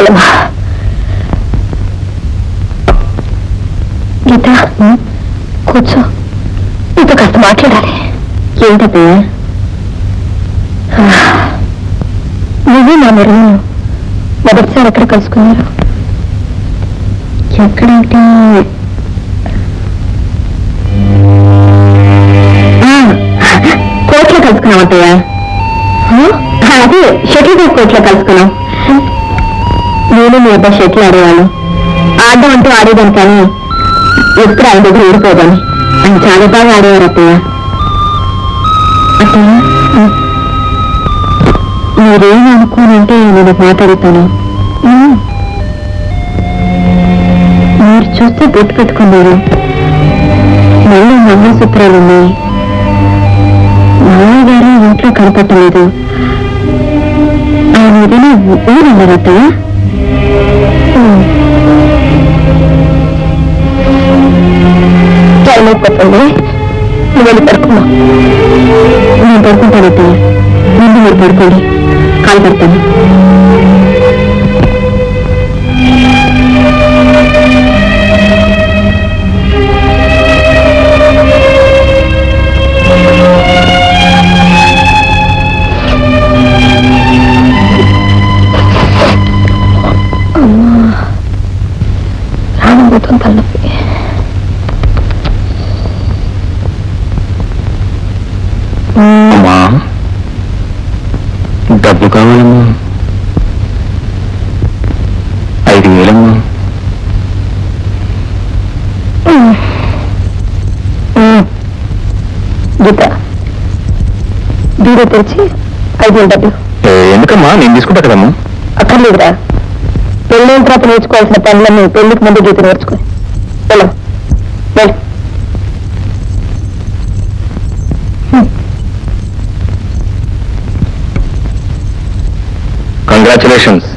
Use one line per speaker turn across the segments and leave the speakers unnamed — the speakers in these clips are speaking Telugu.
చాలమ్మా. గీత కూర్చో, నీతో కాస్త మాట్లాడాలి. ఏంటయ్యా? నువ్వు నా మెరుగు మొదటిసారి ఎక్కడ కలుసుకున్నారు? ఎక్కడంటే కోర్టులో కలుసుకున్నాం అత్తయ్య. అదే షటిల్ కోర్టులో కలుసుకున్నాం. నేను మీ అబ్బాయి షటిల్ ఆడేవాళ్ళు. ఆడడం అంటూ ఆడేదాన్ని, కానీ ఎప్పుడు ఆయన దగ్గర ఊడిపోదాన్ని. ఆయన చాలా బాగా ఆడేవారు అత్తయ్య. అత్తయ్య, మీరేం అనుకోనంటే నేను మాట్లాడుతాను. మీరు చూస్తే బొట్టు పెట్టుకున్నారు, మళ్ళీ మంగళసూత్రాలు ఉన్నాయి. మామయ్య గారు ఇంట్లో కనపట్టలేదు. ఆయన ఏదైనా ఊరన్నారు అత్తయ్య? టైం అయిపోతుంది, నువ్వు వెళ్ళి పడుకున్నా. నేను పడుకుంటాను అత్తయ్య, ముందు మీరు పడుకోండి, కాలు పెడతాను. ప్రాణం పోతుంది, తలనొప్పి.
డబ్బు కావాలమ్మా. 5,000
గీత, బీరో తెరిచి 5,000 డబ్బులు.
ఎందుకమ్మా? నేను తీసుకుంటా కదమ్మా.
అక్కర్లేదురా, పెళ్ళైన తర్వాత నేర్చుకోవాల్సిన పనులన్నీ పెళ్లికి ముందు గీత నేర్చుకో. వెళ్ళం, వెళ్ళు.
కంగ్రాచులేషన్స్.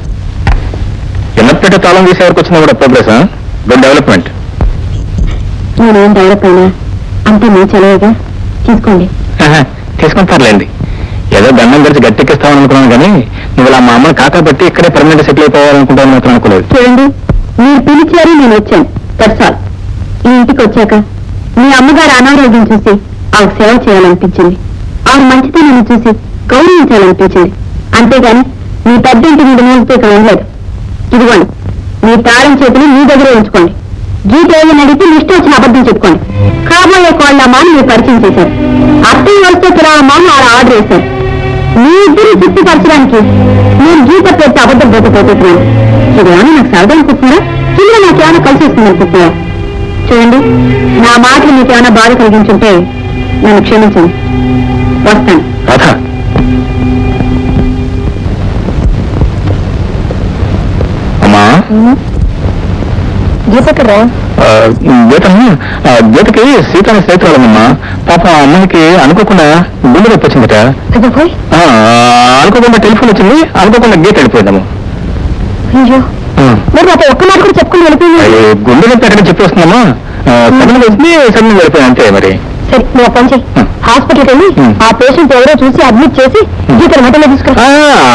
ఎన్నప్పేట తాళం తీసే వరకు వచ్చినా కూడా ప్రోగ్రెస్. Good development.
నేనేం డెవలప్ అయినా అంతే మీ చదివేగా, తీసుకోండి.
తీసుకుంటారులేండి. ఏదో దండం కలిసి గట్టెక్కిస్తామని అనుకున్నాను, కానీ నువ్వు ఇలా మా అమ్మని కాకబట్టి ఇక్కడే పర్మనెంట్ సెటిల్ అయిపోవాలనుకుంటాను మాత్రం అనుకోలేదు.
చూడండి, మీరు పిలిచారు, నేను వచ్చాను. దట్సాల్. ఈ ఇంటికి వచ్చాక మీ అమ్మగారు అనారోగ్యం చూసి ఆవిడ సేవ చేయాలనిపించింది. ఆవిడ మంచితనాన్ని చూసి గౌరవించాలనిపించింది. అంతేగాని మీ పెద్ద ఇంటి మీద మోగితే ఇక్కడ ఉండలేదు. ఇదిగోండి, మీ తాళం చేతులు మీ దగ్గరే ఉంచుకోండి. గీత ఏదైనా అడిగితే ఇష్టం వచ్చిన అబద్ధం చెప్పుకోండి. కాబోయే కోళ్ళమ్మా అని మీరు పరిచయం చేశారు. అత్తయ్య వస్తే తిరామా అని ఆడ ఆర్డర్ వేశారు. మీ ఇద్దరు తృప్తిపరచడానికి నేను గీత పేరుతో అబద్ధం పోకపోతున్నాను. ఇదేమన్నా నాకు సరదా అనుకుంటున్నారా? కింద నాకేమైనా కలిసి వస్తుంది అనుకుంటున్నారా? చూడండి, నా మాటలు మీకు ఏమైనా బాధ కలిగించుంటే నన్ను క్షమించండి. వస్తాను.
అమ్మా,
గీతకరా?
గీతకి సీతాన్ని స్నేహితురాలమ్మా. పాపం ఆ అమ్మాయికి అనుకోకుండా గుండె నొప్పి వచ్చిందట. అనుకోకుండా టెలిఫోన్ వచ్చింది, అనుకోకుండా గీత వెళ్ళిపోయిందమ్మ.
అయ్యో, మరి నాతో ఒక్క మాట కూడా చెప్పుకుని వెళ్ళిపోయింది.
గుండె నొప్పి ఎక్కడ చెప్పి వస్తుందమ్మా. సడన్ వచ్చింది, సడన్ వెళ్ళిపోయింది అంతే. మరి
సరే, నువ్వు పని చెయ్యి. హాస్పిటల్కి వెళ్ళి ఆ పేషెంట్ ఎవరో చూసి అడ్మిట్ చేసి గీతను వెంటనే తీసుకురా.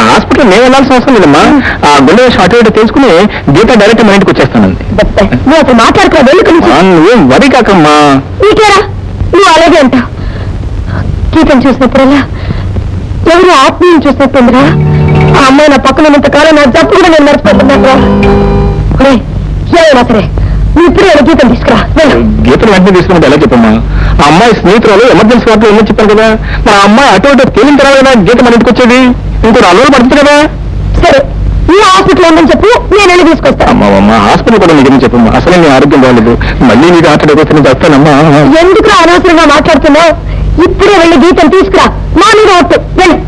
హాస్పిటల్ నేను వెళ్ళాల్సిన అవసరం లేదమ్మా. ఆ గుండె షార్ట్ అయ్యి తెలుసుకుని గీత డైరెక్ట్ మా ఇంటికి వచ్చేస్తానండి.
నువ్వు అసలు మాట్లాడుకున్నా వెళ్ళి.
నువ్వేం వరి కాకమ్మా.
నీకేరా, నువ్వు అలాగే అంటావు. గీతను చూసినప్పుడల్లా ఎవరు ఆత్మీయం చూసినట్టుందిరా. ఆ అమ్మాయి నా పక్కన ఉన్నంతకాలం నా జబ్బు కూడా నేను మర్చిపోతున్నారా. ఏమైనా సరే నువ్వు ఇప్పుడే గీతను తీసుకురా.
గీతను వెంటనే తీసుకున్నది ఎలా చెప్పమ్మా? ఆ అమ్మాయి స్నేహితురాలు ఎమర్జెన్సీ వాటిలో ఏమో చెప్పాను కదా. మా అమ్మాయి అటు తేలిన తర్వాత కదా గీత మన ఇంటికి వచ్చేది. ఇంకో 4 రోజులు పడుతుంది కదా.
సరే, ఈ హాస్పిటల్ ఉందని చెప్పు, నేను వెళ్ళి తీసుకొస్తాను.
అమ్మా, హాస్పిటల్ కూడా నీకు చెప్పమ్మా. అసలే నీ ఆరోగ్యం బాగలేదు, మళ్ళీ నీకు ఆటలు చెప్తానమ్మా.
ఎందుకు అనవసరంగా మాట్లాడుతున్నావు? ఇప్పుడే వెళ్ళి గీతను తీసుకురా. నా మీద ఒట్టు. వెళ్ళి.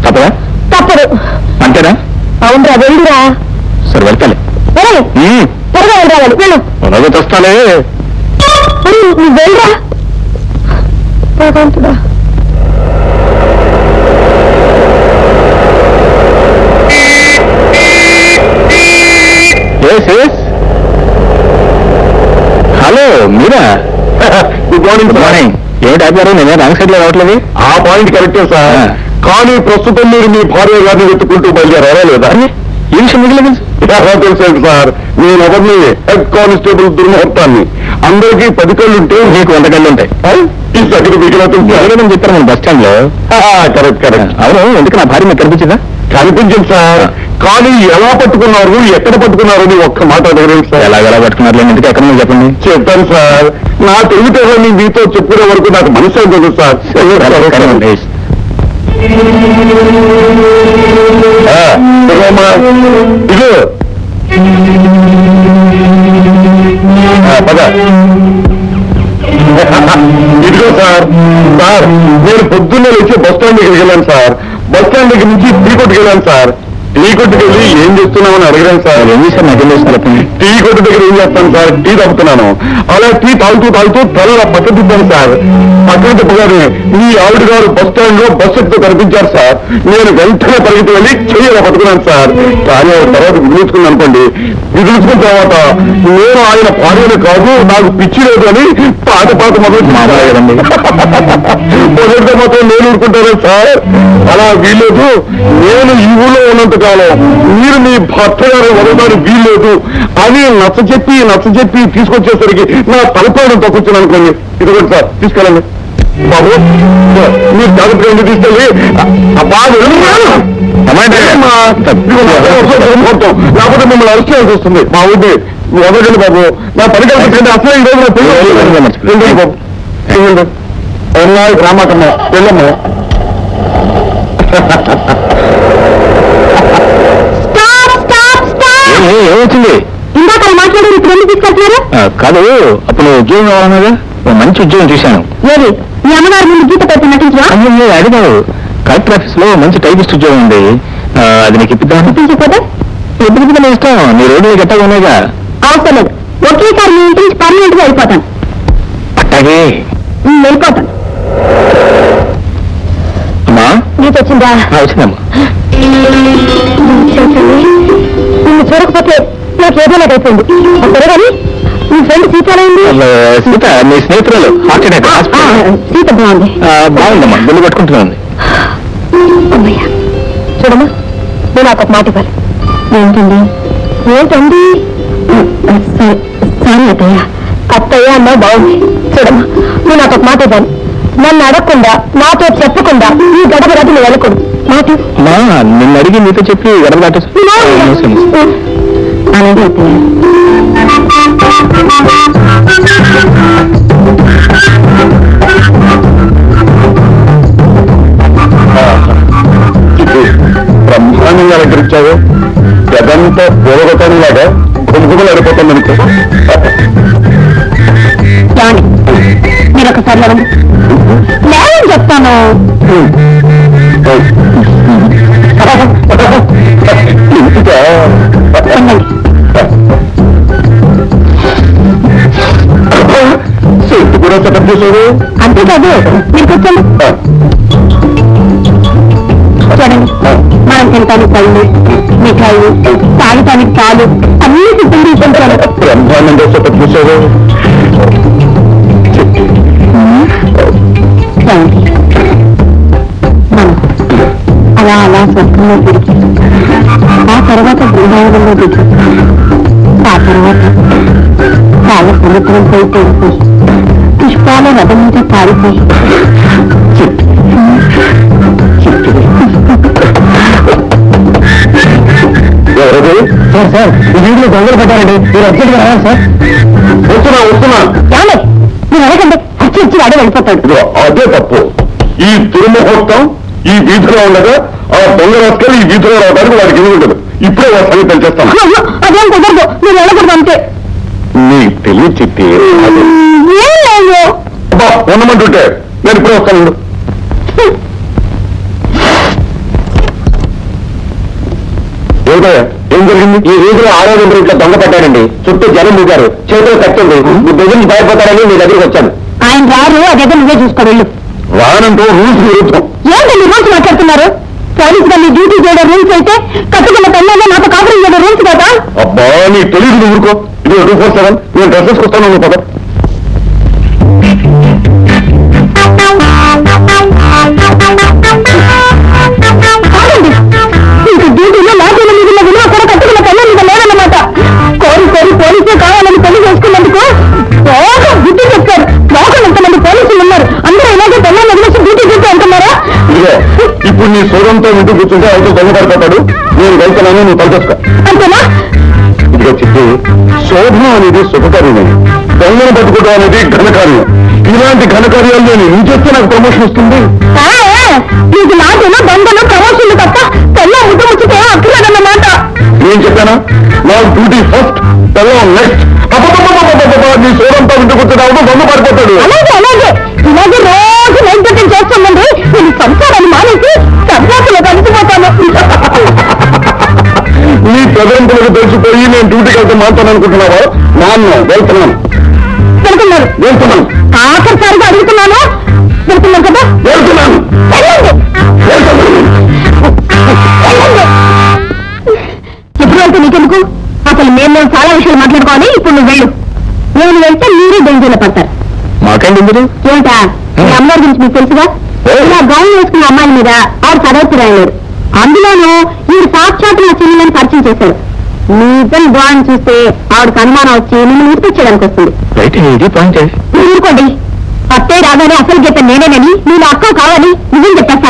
తప్పదా?
తప్పదు.
అంతేనా?
అవునరా, వెళ్ళిరా.
సరే, వెళ్తాలే.
త్వరగా వెళ్ళరావాలి. వెళ్ళు.
అలాగే తెస్తాలే.
నువ్వు వెళ్ళరా. భగవంతుడా.
హలో, మీరా? Good morning. Good morning. ఏమిటి ఆపారు? నేనే రాంగ్ సైడ్ లో రావట్లేదు.
ఆ పాయింట్ కరెక్టే సార్. కానీ ప్రస్తుతం మీరు మీ భార్య గారిని వెతుక్కుంటూ బయలుదేరారా లేదా?
ఈ విషయం మిగిలిన తెలుసు.
ఎలా తెలిసేది సార్, నేను ఎవరిని హెడ్ కానిస్టేబుల్ దుర్ముహూర్తాన్ని. అందరికీ 10 కళ్ళు ఉంటే
నీకు 100 కళ్ళు ఉంటాయి.
ఈ సగటు మీకు
నేను చెప్పాను మన బస్ స్టాండ్ లో.
Correct correct.
అవును, ఎందుకు నా భార్య మీకు కనిపించిందా?
కనిపించింది సార్, కానీ ఎలా పట్టుకున్నారు, ఎక్కడ పట్టుకున్నారు అని ఒక్క మాట అడగలేదు సార్.
ఎలాగెలా పట్టుకున్నారు ఎందుకు ఎక్కడ ఉందో చెప్పండి.
చెప్తాను సార్, నా తెలివితేటని మీతో చెప్పుకునే వరకు నాకు మనసు అవుతుంది సార్. ఇదో పద. ఇదిగో సార్, సార్ నేను పొద్దున్నే వచ్చి బస్ స్టాండ్ దగ్గరికి వెళ్ళాను సార్. బస్ స్టాండ్ దగ్గర నుంచి టీ కొట్టుకు వెళ్ళాను సార్. టీ కొట్టుకు వెళ్ళి ఏం చేస్తున్నామని అడిగాను సార్.
ఏం చేశారు నాకు చెప్పండి.
టీ కొట్టు దగ్గర ఏం చేస్తాను సార్, టీ తాగుతున్నాను. అలా టీ తాగుతూ తల పక్కన తిప్పాను సార్. పక్కన తిప్పగానే మీ ఆవిడ గారు బస్ స్టాండ్ లో బస్ ఎక్కుతూ కనిపించారు సార్. నేను వెంటనే పరిగెత్తి వెళ్ళి చెయ్యలా పట్టుకున్నాను సార్. కానీ తర్వాత విదిలించుకున్నాను అనుకోండి. విదిలించుకున్న తర్వాత నేను ఆయన భార్యను కాదు, నాకు పిచ్చి లేదు అని పాత మొదలు
మామూలుగానండి.
మొదటితో మాత్రం నేను ఊరుకుంటాను సార్. అలా వీల్లేదు. నేను ఈ ఊళ్ళో ఉన్నంత కాలం మీరు మీ భర్త గారు వదలడానికి వీల్లేదు అని నచ్చ చెప్పి తీసుకొచ్చేసరికి నా తలపేయడం తొక్కొచ్చాను అనుకోండి. ఇదిగోండి సార్, తీసుకెళ్ళండి బాబు. మీరు జాగ్రత్తగా ఎందుకు తీసుకెళ్ళి లేకపోతే మిమ్మల్ని అరెస్ట్ చేయాల్సి వస్తుంది. మా ఊరిని వదలండి బాబు. నా పని కలిపి అసలు ఈ రోజు నా పెళ్ళి బాబు. రామాకమ్మ వెళ్ళమ్మ.
ఏమవుతుంది?
ఇందాక మాట్లాడారు, ఇప్పుడు ఎందుకు తీసుకెళ్తున్నారు?
కాదు, అప్పుడు నువ్వు ఉద్యోగం కావాలన్నాగా, మంచి ఉద్యోగం చూశాను.
ఏది మీ అమ్మగారు ముందు గీత పెట్టి నటించరా?
అడిగావు. కలెక్టర్ ఆఫీస్ లో మంచి టైపిస్ట్ ఉద్యోగం ఉంది, అది నీకు ఇప్పిద్దాం.
ఇప్పించకపోతే
ఎప్పుడు నీ ఇష్టం, నీ రోడ్డు గట్టగా ఉన్నాయిగా.
అవసరం లేదు, ఒకేసారి మీ ఇంటి నుంచి పర్మనెంట్ గా వెళ్ళిపోతాను.
అట్టాగే
వెళ్ళిపోతాను.
అమ్మా
గీత వచ్చిందా?
వచ్చిందమ్మా.
నిన్ను చూడకపోతే నాకు ఏదైనా అయిపోయింది. సరే కానీ మీ ఫ్రెండ్ సీత ఎలా ఉంది?
సీత నీ స్నేహితురాలు హార్ట్ అటాక్.
సీత బాగుంది.
బాగుందమ్మా, గుండె పట్టుకుంటున్నాను.
అమ్మయ్యా, చూడమ్మా, నేను నాకు ఒక మాట ఇవ్వాలి. ఏంటండి? సారీ అత్తయ్య అన్నా బాగుంది. చూడమ్మా, నేను నాకు ఒక మాట ఇవ్వాలి. నన్ను అడగకుండా, నాతో చెప్పకుండా ఈ గడప గది నువ్వు వెళ్ళకూడదు. మాట
నిన్ను అడిగి నీతో చెప్పి గడప దాటేసి.
అలాగే అత్తయ్య.
బ్రహ్మాండంగా అలంకరించావు. గదంతా పూలగతంలాగా గుంపులు అడిపోతుంది అనుకో.
మీరు ఒకసారి లేవండి. లేవని చెప్తాను.
సెట్ కూడా సెటప్ చేశారు.
అంతేకాదు, మీరు కూర్చోండి. చూడండి, మనం తినటానికి పళ్ళు, మిఠాయిలు, తాగటానికి పాలు అన్ని సిద్ధం తీసుకుంటాను.
బ్రహ్మాండంగా సెటప్ చేశారు.
అలా అలా స్వర్గంలో తిరిగి, ఆ తర్వాత బృందావనంలో దిగి, ఆ తర్వాత చాలా సముద్రం పోయి తెలిసి పుష్పాల రథం నుంచి పారిపోయి
ఎవరది? సార్ ఈ వీధిలో దొంగలు పడ్డారండి, మీరు అర్జెంట్ గా రావాలి సార్. వస్తున్నా.
చాలే, మీరు అడగండి, వచ్చి వాడే వెళ్ళిపోతాడు.
అదే తప్పు. ఈ దుర్ముహూర్తం ఈ వీధిలో ఉండగా ఆ దొంగ రాసుకెళ్ళి ఈ వీధిలో రావడానికి వాడికి ఏమి ఉండదు. ఇప్పుడే వాడి సంగతి తెలిచేస్తాను.
అదేం కుదరదు, మీరు వెళ్ళకూడదు అంతే.
నీకు తెలియ చెప్తే
ఏం లేదు.
ఉండమంటుంటే నేను ఇప్పుడే వస్తాను. ఏమిటయ్యా, ఏం జరిగింది? ఈ వీధిలో ఆరోగ్యం ఇట్లా దొంగ పట్టాడండి. చుట్టూ జనం మూగారు, చేతులు కట్టింది. మీ దగ్గర భయపడతారని మీ దగ్గరికి వచ్చాను.
ఆయన రారు, అదేదో నువ్వే చూసుకో వెళ్ళు.
రానంటూ రూల్స్ విరుద్ధం.
ఏంటండి రూల్స్ మాట్లాడుతున్నారు? పోలీసుగా మీ డ్యూటీ చేయడం రూల్స్ అయితే, కట్టుకున్న పెళ్ళగా నాతో కాపురం చేయడం రూల్స్ కదా.
అబ్బా, నీ తెలియదు ఊరుకో. ఇది 247, నేను డ్రెస్ వేసుకొస్తాను. నువ్వు కదా డ్యూటీలో లాభం మీద విలువ కూడా నీ సోదంతో ఇంటికి కూర్చుంటే అయితే దొంగ పడిపోతాడు. నేను వెళ్తున్నాను, నువ్వు తలచేసుకో.
అంతేనా?
ఇదిగో చెప్పి శోభన అనేది శుభకార్యమే, దొంగను పట్టుకోవడం అనేది ఘనకార్యం. ఇలాంటి ఘనకార్యాలు నేను ఏం చేస్తే నాకు ప్రమోషన్ వస్తుంది?
ఇది నాకేమో దొంగలు ప్రమోషన్లు తప్ప తెల్ల ముద్ద ముచ్చితే అక్కర్లేదన్నమాట.
నేను చెప్పానా, నా డ్యూటీ ఫస్ట్, తెల్లం నెక్స్ట్. నీ సోదంతో ఇంటికి కూర్చున్నావు, దొంగ పడిపోతాడు.
అలాగే అలాగే ఇలాగే రోజు నైట్ డ్యూటీలు చేస్తామండి. నేను సంసారాన్ని మానేసి సభ్యాసులు కలిసిపోతాను.
నీ ప్రజలంతులకు తెలిసిపోయి నేను డ్యూటీకి వెళ్తే మాట్లాను అనుకుంటున్నావా? నాన్న వెళ్తున్నాను.
వెళ్తున్నారు
వెళ్తున్నాను
ఆఖరిసారిగా అడుగుతున్నాను. వెళ్తున్నారు కదా?
వెళ్తున్నాను
వెళ్ళండి.
వెళ్తున్నాను.
ఎప్పుడు వెళ్తే నీకెందుకు? అసలు మేము చాలా విషయాలు మాట్లాడుకోవాలి. ఇప్పుడు నువ్వు వెళ్ళు. నేను వెళ్తే మీరు డేంజర్లో పడతారు.
మాకేంటి ఇందుకు?
ఏంటా మీ అమ్మగారి గురించి మీకు తెలుసుగా? ఇలా గౌన్ వేసుకున్న అమ్మాయి మీద ఆవిడ చదవచ్చి రాయలేరు. అందులోనూ ఈ సాక్షాత్ నా చెల్లెలను పరిచయం చేశారు. నిజం డ్రాయింగ్ చూస్తే ఆవిడకి అనుమానం వచ్చి నిన్ను విడిపించడానికి వస్తుంది.
రైట్, ఇది పాయింట్.
ఊరుకోండి. అత్తే రాగానే అసలు చెప్పాను నేనేనని, నేను అక్క కావాలి నిజం చెప్పేస్తా.